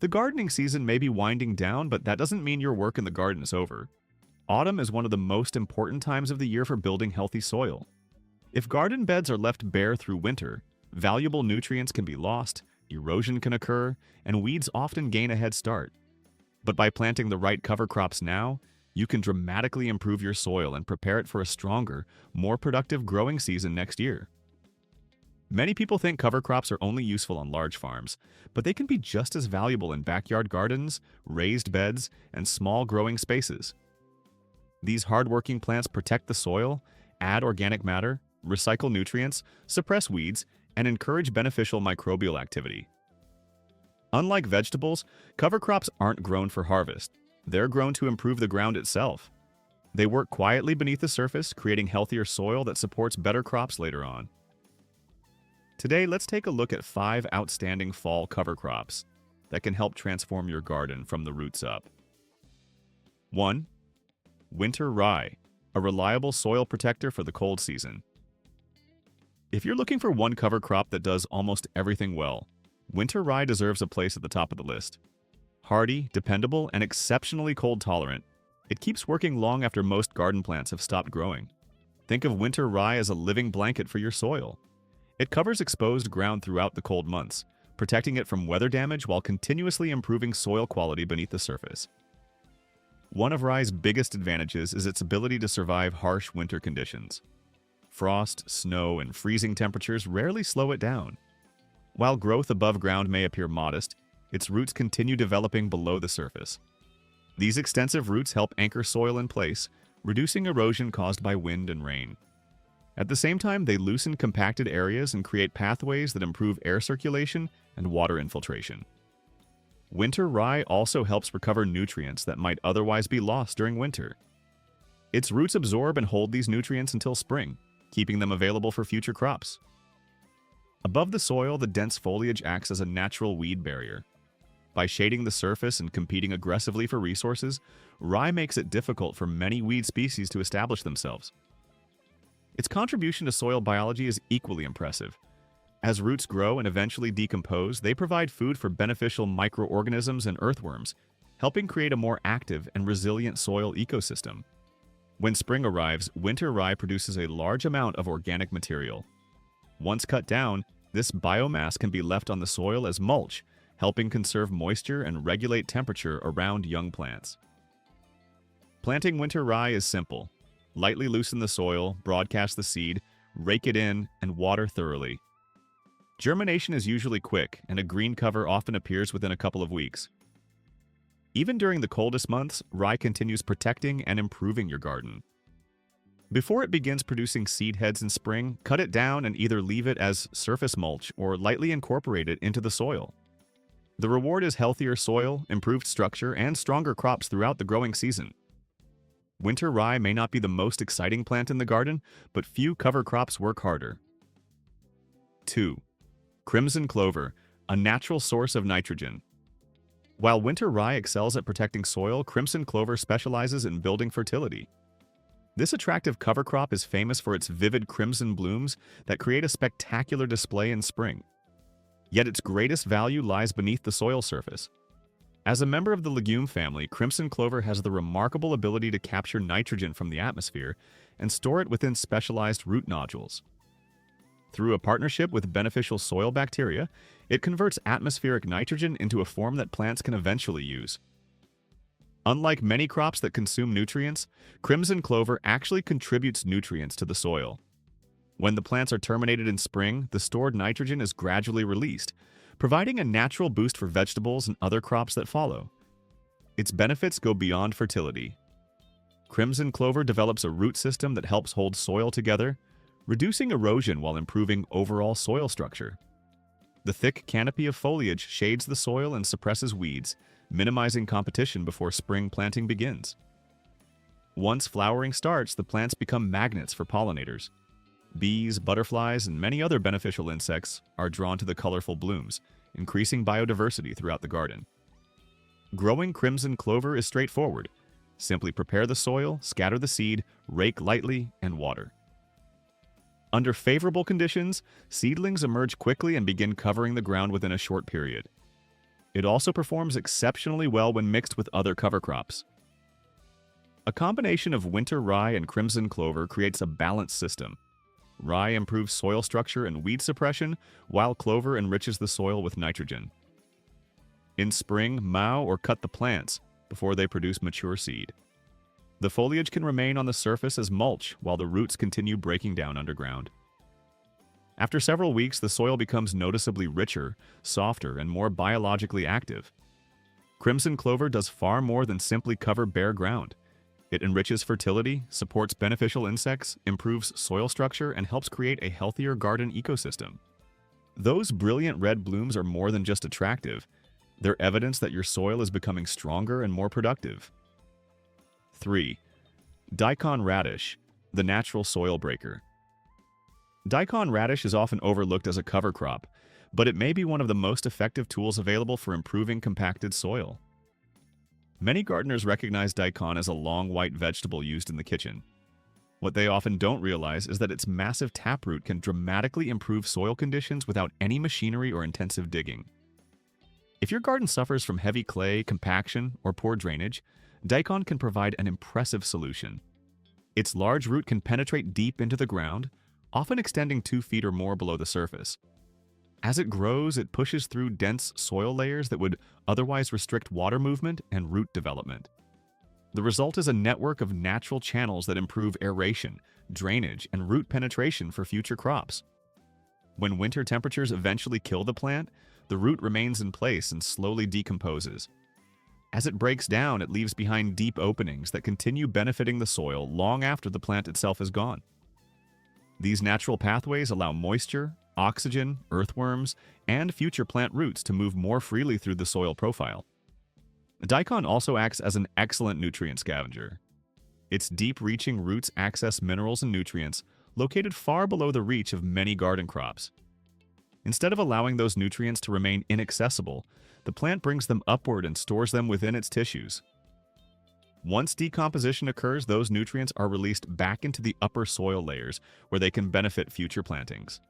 The gardening season may be winding down, but that doesn't mean your work in the garden is over. Autumn is one of the most important times of the year for building healthy soil. If garden beds are left bare through winter, valuable nutrients can be lost, erosion can occur, and weeds often gain a head start. But by planting the right cover crops now, you can dramatically improve your soil and prepare it for a stronger, more productive growing season next year. Many people think cover crops are only useful on large farms, but they can be just as valuable in backyard gardens, raised beds, and small growing spaces. These hardworking plants protect the soil, add organic matter, recycle nutrients, suppress weeds, and encourage beneficial microbial activity. Unlike vegetables, cover crops aren't grown for harvest. They're grown to improve the ground itself. They work quietly beneath the surface, creating healthier soil that supports better crops later on. Today, let's take a look at 5 outstanding fall cover crops that can help transform your garden from the roots up. 1. Winter rye, a reliable soil protector for the cold season. If you're looking for one cover crop that does almost everything well, winter rye deserves a place at the top of the list. Hardy, dependable, and exceptionally cold tolerant, it keeps working long after most garden plants have stopped growing. Think of winter rye as a living blanket for your soil. It covers exposed ground throughout the cold months, protecting it from weather damage while continuously improving soil quality beneath the surface. One of rye's biggest advantages is its ability to survive harsh winter conditions. Frost, snow, and freezing temperatures rarely slow it down. While growth above ground may appear modest, its roots continue developing below the surface. These extensive roots help anchor soil in place, reducing erosion caused by wind and rain. At the same time, they loosen compacted areas and create pathways that improve air circulation and water infiltration. Winter rye also helps recover nutrients that might otherwise be lost during winter. Its roots absorb and hold these nutrients until spring, keeping them available for future crops. Above the soil, the dense foliage acts as a natural weed barrier. By shading the surface and competing aggressively for resources, rye makes it difficult for many weed species to establish themselves. Its contribution to soil biology is equally impressive. As roots grow and eventually decompose, they provide food for beneficial microorganisms and earthworms, helping create a more active and resilient soil ecosystem. When spring arrives, winter rye produces a large amount of organic material. Once cut down, this biomass can be left on the soil as mulch, helping conserve moisture and regulate temperature around young plants. Planting winter rye is simple. Lightly loosen the soil, broadcast the seed, rake it in, and water thoroughly. Germination is usually quick, and a green cover often appears within a couple of weeks. Even during the coldest months, rye continues protecting and improving your garden. Before it begins producing seed heads in spring, cut it down and either leave it as surface mulch or lightly incorporate it into the soil. The reward is healthier soil, improved structure, and stronger crops throughout the growing season. Winter rye may not be the most exciting plant in the garden, but few cover crops work harder. 2. Crimson clover, a natural source of nitrogen. While winter rye excels at protecting soil, crimson clover specializes in building fertility. This attractive cover crop is famous for its vivid crimson blooms that create a spectacular display in spring. Yet its greatest value lies beneath the soil surface. As a member of the legume family, crimson clover has the remarkable ability to capture nitrogen from the atmosphere and store it within specialized root nodules. Through a partnership with beneficial soil bacteria, it converts atmospheric nitrogen into a form that plants can eventually use. Unlike many crops that consume nutrients, crimson clover actually contributes nutrients to the soil. When the plants are terminated in spring, the stored nitrogen is gradually released, providing a natural boost for vegetables and other crops that follow. Its benefits go beyond fertility. Crimson clover develops a root system that helps hold soil together, reducing erosion while improving overall soil structure. The thick canopy of foliage shades the soil and suppresses weeds, minimizing competition before spring planting begins. Once flowering starts, the plants become magnets for pollinators. Bees, butterflies, and many other beneficial insects are drawn to the colorful blooms, increasing biodiversity throughout the garden. Growing crimson clover is straightforward. Simply prepare the soil, scatter the seed, rake lightly, and water. Under favorable conditions, seedlings emerge quickly and begin covering the ground within a short period. It also performs exceptionally well when mixed with other cover crops. A combination of winter rye and crimson clover creates a balanced system. Rye improves soil structure and weed suppression, while clover enriches the soil with nitrogen. In spring, mow or cut the plants before they produce mature seed. The foliage can remain on the surface as mulch while the roots continue breaking down underground. After several weeks, the soil becomes noticeably richer, softer, and more biologically active. Crimson clover does far more than simply cover bare ground. It enriches fertility, supports beneficial insects, improves soil structure, and helps create a healthier garden ecosystem. Those brilliant red blooms are more than just attractive. They're evidence that your soil is becoming stronger and more productive. 3. Daikon radish, the natural soil breaker. Daikon radish is often overlooked as a cover crop, but it may be one of the most effective tools available for improving compacted soil. Many gardeners recognize daikon as a long white vegetable used in the kitchen. What they often don't realize is that its massive taproot can dramatically improve soil conditions without any machinery or intensive digging. If your garden suffers from heavy clay, compaction, or poor drainage, daikon can provide an impressive solution. Its large root can penetrate deep into the ground, often extending 2 feet or more below the surface. As it grows, it pushes through dense soil layers that would otherwise restrict water movement and root development. The result is a network of natural channels that improve aeration, drainage, and root penetration for future crops. When winter temperatures eventually kill the plant, the root remains in place and slowly decomposes. As it breaks down, it leaves behind deep openings that continue benefiting the soil long after the plant itself is gone. These natural pathways allow moisture, oxygen, earthworms, and future plant roots to move more freely through the soil profile. Daikon also acts as an excellent nutrient scavenger. Its deep-reaching roots access minerals and nutrients located far below the reach of many garden crops. Instead of allowing those nutrients to remain inaccessible, the plant brings them upward and stores them within its tissues. Once decomposition occurs, those nutrients are released back into the upper soil layers, where they can benefit future plantings.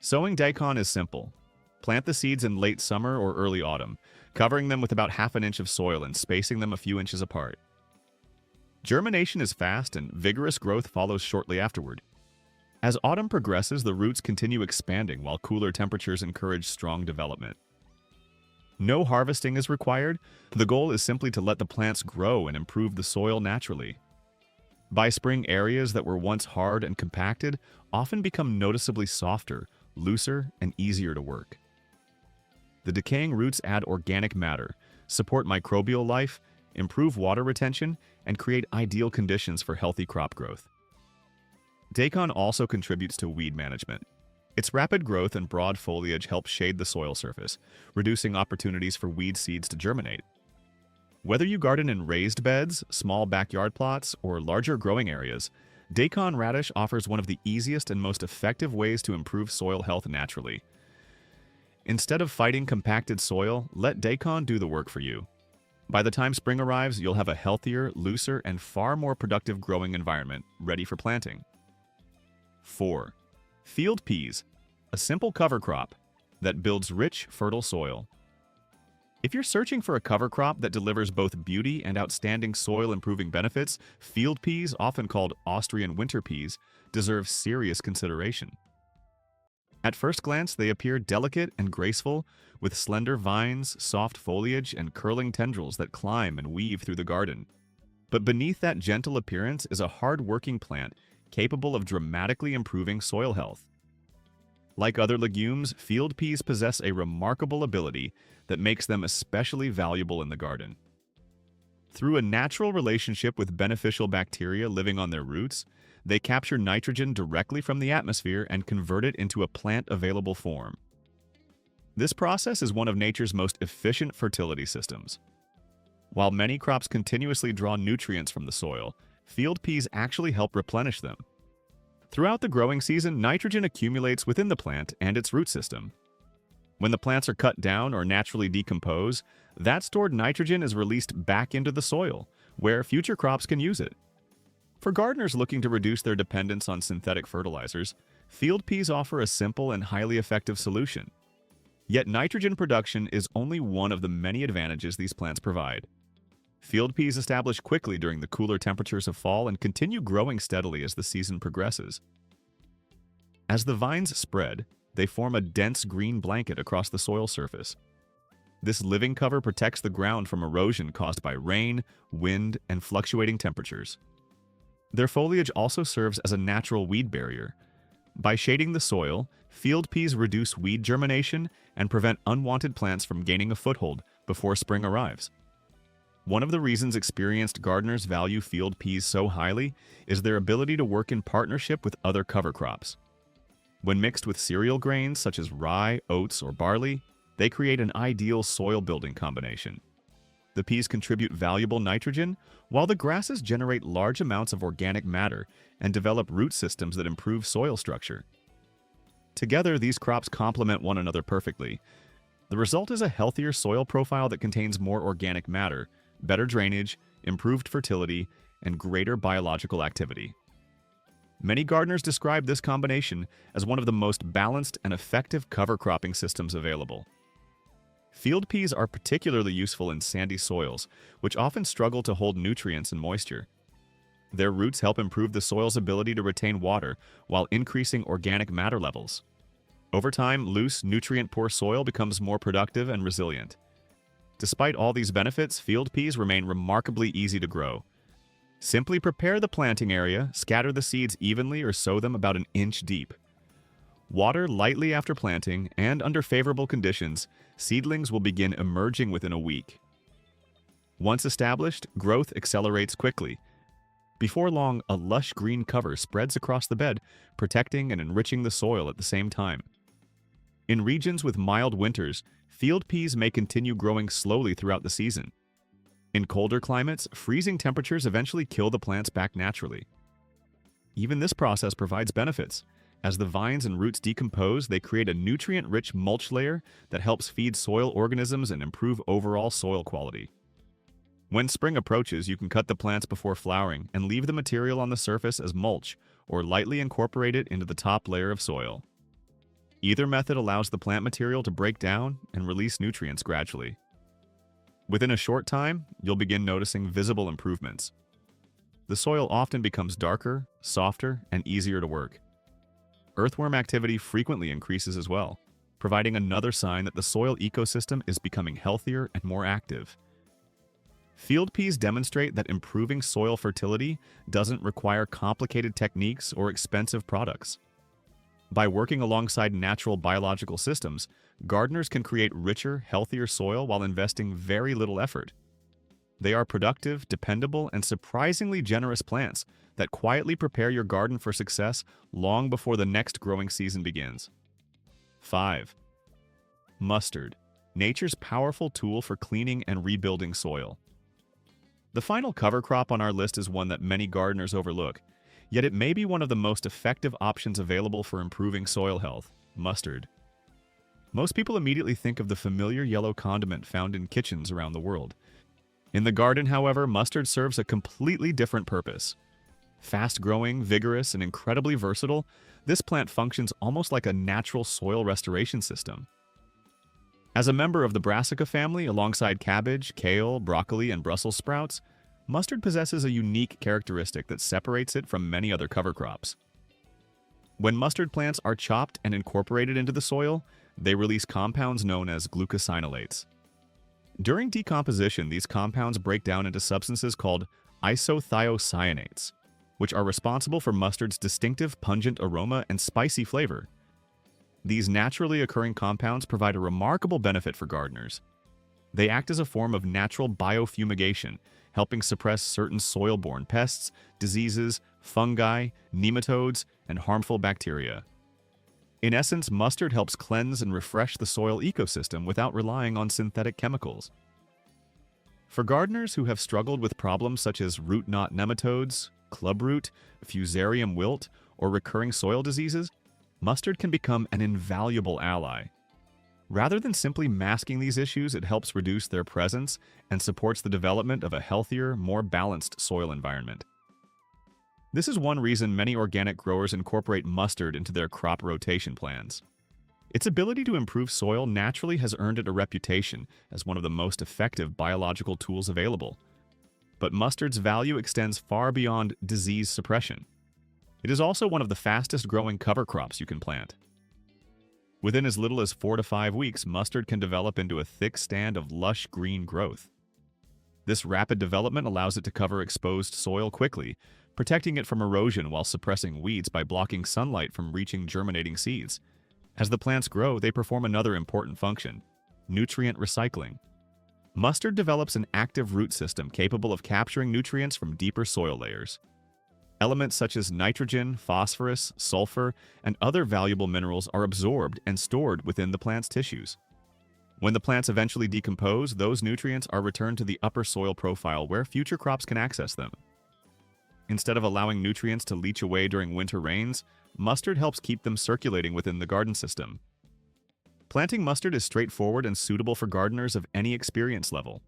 Sowing daikon is simple. Plant the seeds in late summer or early autumn, covering them with about half an inch of soil and spacing them a few inches apart. Germination is fast and vigorous growth follows shortly afterward. As autumn progresses, the roots continue expanding while cooler temperatures encourage strong development. No harvesting is required. The goal is simply to let the plants grow and improve the soil naturally. By spring, areas that were once hard and compacted often become noticeably softer, looser, and easier to work. The decaying roots add organic matter, support microbial life, improve water retention, and create ideal conditions for healthy crop growth. Daikon also contributes to weed management. Its rapid growth and broad foliage help shade the soil surface, reducing opportunities for weed seeds to germinate. Whether you garden in raised beds, small backyard plots, or larger growing areas, daikon radish offers one of the easiest and most effective ways to improve soil health naturally. Instead of fighting compacted soil, let daikon do the work for you. By the time spring arrives, you'll have a healthier, looser, and far more productive growing environment ready for planting. 4. Field peas, a simple cover crop that builds rich, fertile soil. If you're searching for a cover crop that delivers both beauty and outstanding soil-improving benefits, field peas, often called Austrian winter peas, deserve serious consideration. At first glance, they appear delicate and graceful, with slender vines, soft foliage, and curling tendrils that climb and weave through the garden. But beneath that gentle appearance is a hard-working plant capable of dramatically improving soil health. Like other legumes, field peas possess a remarkable ability that makes them especially valuable in the garden. Through a natural relationship with beneficial bacteria living on their roots, they capture nitrogen directly from the atmosphere and convert it into a plant-available form. This process is one of nature's most efficient fertility systems. While many crops continuously draw nutrients from the soil, field peas actually help replenish them. Throughout the growing season, nitrogen accumulates within the plant and its root system. When the plants are cut down or naturally decompose, that stored nitrogen is released back into the soil, where future crops can use it. For gardeners looking to reduce their dependence on synthetic fertilizers, field peas offer a simple and highly effective solution. Yet nitrogen production is only one of the many advantages these plants provide. Field peas establish quickly during the cooler temperatures of fall and continue growing steadily as the season progresses. As the vines spread, they form a dense green blanket across the soil surface. This living cover protects the ground from erosion caused by rain, wind, and fluctuating temperatures. Their foliage also serves as a natural weed barrier. By shading the soil, field peas reduce weed germination and prevent unwanted plants from gaining a foothold before spring arrives. One of the reasons experienced gardeners value field peas so highly is their ability to work in partnership with other cover crops. When mixed with cereal grains such as rye, oats, or barley, they create an ideal soil-building combination. The peas contribute valuable nitrogen, while the grasses generate large amounts of organic matter and develop root systems that improve soil structure. Together, these crops complement one another perfectly. The result is a healthier soil profile that contains more organic matter, better drainage, improved fertility, and greater biological activity. Many gardeners describe this combination as one of the most balanced and effective cover cropping systems available. Field peas are particularly useful in sandy soils, which often struggle to hold nutrients and moisture. Their roots help improve the soil's ability to retain water while increasing organic matter levels. Over time, loose, nutrient-poor soil becomes more productive and resilient. Despite all these benefits, field peas remain remarkably easy to grow. Simply prepare the planting area, scatter the seeds evenly or sow them about an inch deep. Water lightly after planting, and under favorable conditions, seedlings will begin emerging within a week. Once established, growth accelerates quickly. Before long, a lush green cover spreads across the bed, protecting and enriching the soil at the same time. In regions with mild winters, field peas may continue growing slowly throughout the season. In colder climates, freezing temperatures eventually kill the plants back naturally. Even this process provides benefits. As the vines and roots decompose, they create a nutrient-rich mulch layer that helps feed soil organisms and improve overall soil quality. When spring approaches, you can cut the plants before flowering and leave the material on the surface as mulch or lightly incorporate it into the top layer of soil. Either method allows the plant material to break down and release nutrients gradually. Within a short time, you'll begin noticing visible improvements. The soil often becomes darker, softer, and easier to work. Earthworm activity frequently increases as well, providing another sign that the soil ecosystem is becoming healthier and more active. Field peas demonstrate that improving soil fertility doesn't require complicated techniques or expensive products. By working alongside natural biological systems, gardeners can create richer, healthier soil while investing very little effort. They are productive, dependable, and surprisingly generous plants that quietly prepare your garden for success long before the next growing season begins. 5. Mustard, nature's powerful tool for cleaning and rebuilding soil. The final cover crop on our list is one that many gardeners overlook, yet it may be one of the most effective options available for improving soil health: mustard. Most people immediately think of the familiar yellow condiment found in kitchens around the world. In the garden, however, mustard serves a completely different purpose. Fast-growing, vigorous, and incredibly versatile, this plant functions almost like a natural soil restoration system. As a member of the brassica family alongside cabbage, kale, broccoli, and Brussels sprouts, mustard possesses a unique characteristic that separates it from many other cover crops. When mustard plants are chopped and incorporated into the soil, they release compounds known as glucosinolates. During decomposition, these compounds break down into substances called isothiocyanates, which are responsible for mustard's distinctive pungent aroma and spicy flavor. These naturally occurring compounds provide a remarkable benefit for gardeners. They act as a form of natural biofumigation, helping suppress certain soil-borne pests, diseases, fungi, nematodes, and harmful bacteria. In essence, mustard helps cleanse and refresh the soil ecosystem without relying on synthetic chemicals. For gardeners who have struggled with problems such as root knot nematodes, clubroot, fusarium wilt, or recurring soil diseases, mustard can become an invaluable ally. Rather than simply masking these issues, it helps reduce their presence and supports the development of a healthier, more balanced soil environment. This is one reason many organic growers incorporate mustard into their crop rotation plans. Its ability to improve soil naturally has earned it a reputation as one of the most effective biological tools available. But mustard's value extends far beyond disease suppression. It is also one of the fastest growing cover crops you can plant. Within as little as 4 to 5 weeks, mustard can develop into a thick stand of lush green growth. This rapid development allows it to cover exposed soil quickly, protecting it from erosion while suppressing weeds by blocking sunlight from reaching germinating seeds. As the plants grow, they perform another important function: nutrient recycling. Mustard develops an active root system capable of capturing nutrients from deeper soil layers. Elements such as nitrogen, phosphorus, sulfur, and other valuable minerals are absorbed and stored within the plant's tissues. When the plants eventually decompose, those nutrients are returned to the upper soil profile where future crops can access them. Instead of allowing nutrients to leach away during winter rains, mustard helps keep them circulating within the garden system. Planting mustard is straightforward and suitable for gardeners of any experience level.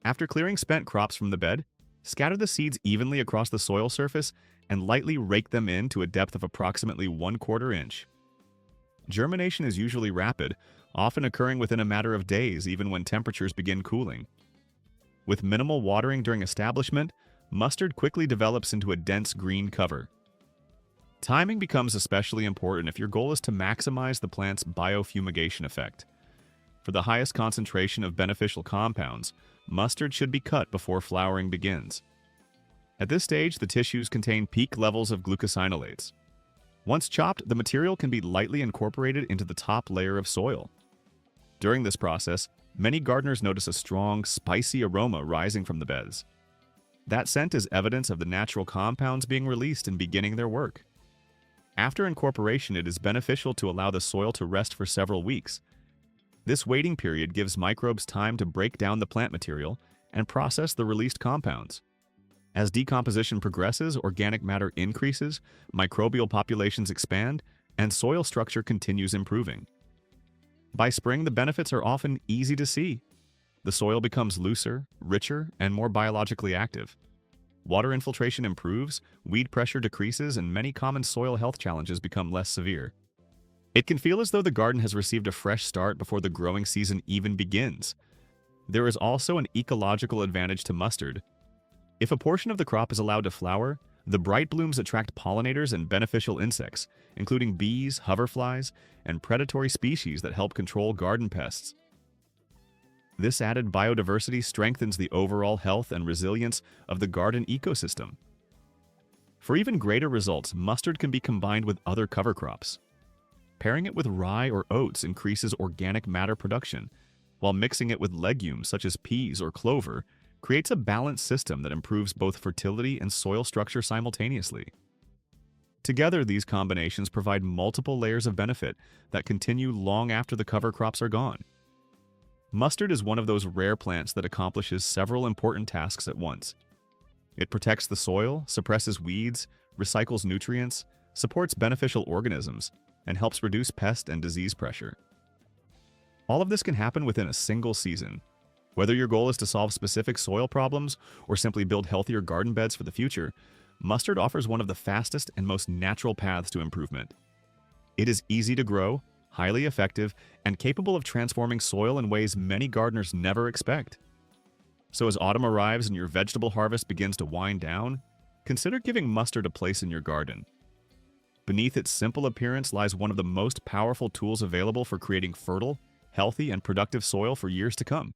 After clearing spent crops from the bed, scatter the seeds evenly across the soil surface and lightly rake them in to a depth of approximately 1/4 inch. Germination is usually rapid, often occurring within a matter of days even when temperatures begin cooling. With minimal watering during establishment, mustard quickly develops into a dense green cover. Timing becomes especially important if your goal is to maximize the plant's biofumigation effect. For the highest concentration of beneficial compounds, mustard should be cut before flowering begins. At this stage, the tissues contain peak levels of glucosinolates. Once chopped, the material can be lightly incorporated into the top layer of soil. During this process, many gardeners notice a strong, spicy aroma rising from the beds. That scent is evidence of the natural compounds being released and beginning their work. After incorporation, it is beneficial to allow the soil to rest for several weeks. This waiting period gives microbes time to break down the plant material and process the released compounds. As decomposition progresses, organic matter increases, microbial populations expand, and soil structure continues improving. By spring, the benefits are often easy to see. The soil becomes looser, richer, and more biologically active. Water infiltration improves, weed pressure decreases, and many common soil health challenges become less severe. It can feel as though the garden has received a fresh start before the growing season even begins. There is also an ecological advantage to mustard. If a portion of the crop is allowed to flower, the bright blooms attract pollinators and beneficial insects, including bees, hoverflies, and predatory species that help control garden pests. This added biodiversity strengthens the overall health and resilience of the garden ecosystem. For even greater results, mustard can be combined with other cover crops. Pairing it with rye or oats increases organic matter production, while mixing it with legumes such as peas or clover creates a balanced system that improves both fertility and soil structure simultaneously. Together, these combinations provide multiple layers of benefit that continue long after the cover crops are gone. Mustard is one of those rare plants that accomplishes several important tasks at once. It protects the soil, suppresses weeds, recycles nutrients, supports beneficial organisms, and helps reduce pest and disease pressure. All of this can happen within a single season. Whether your goal is to solve specific soil problems or simply build healthier garden beds for the future, mustard offers one of the fastest and most natural paths to improvement. It is easy to grow, highly effective, and capable of transforming soil in ways many gardeners never expect. So as autumn arrives and your vegetable harvest begins to wind down, consider giving mustard a place in your garden. Beneath its simple appearance lies one of the most powerful tools available for creating fertile, healthy, and productive soil for years to come.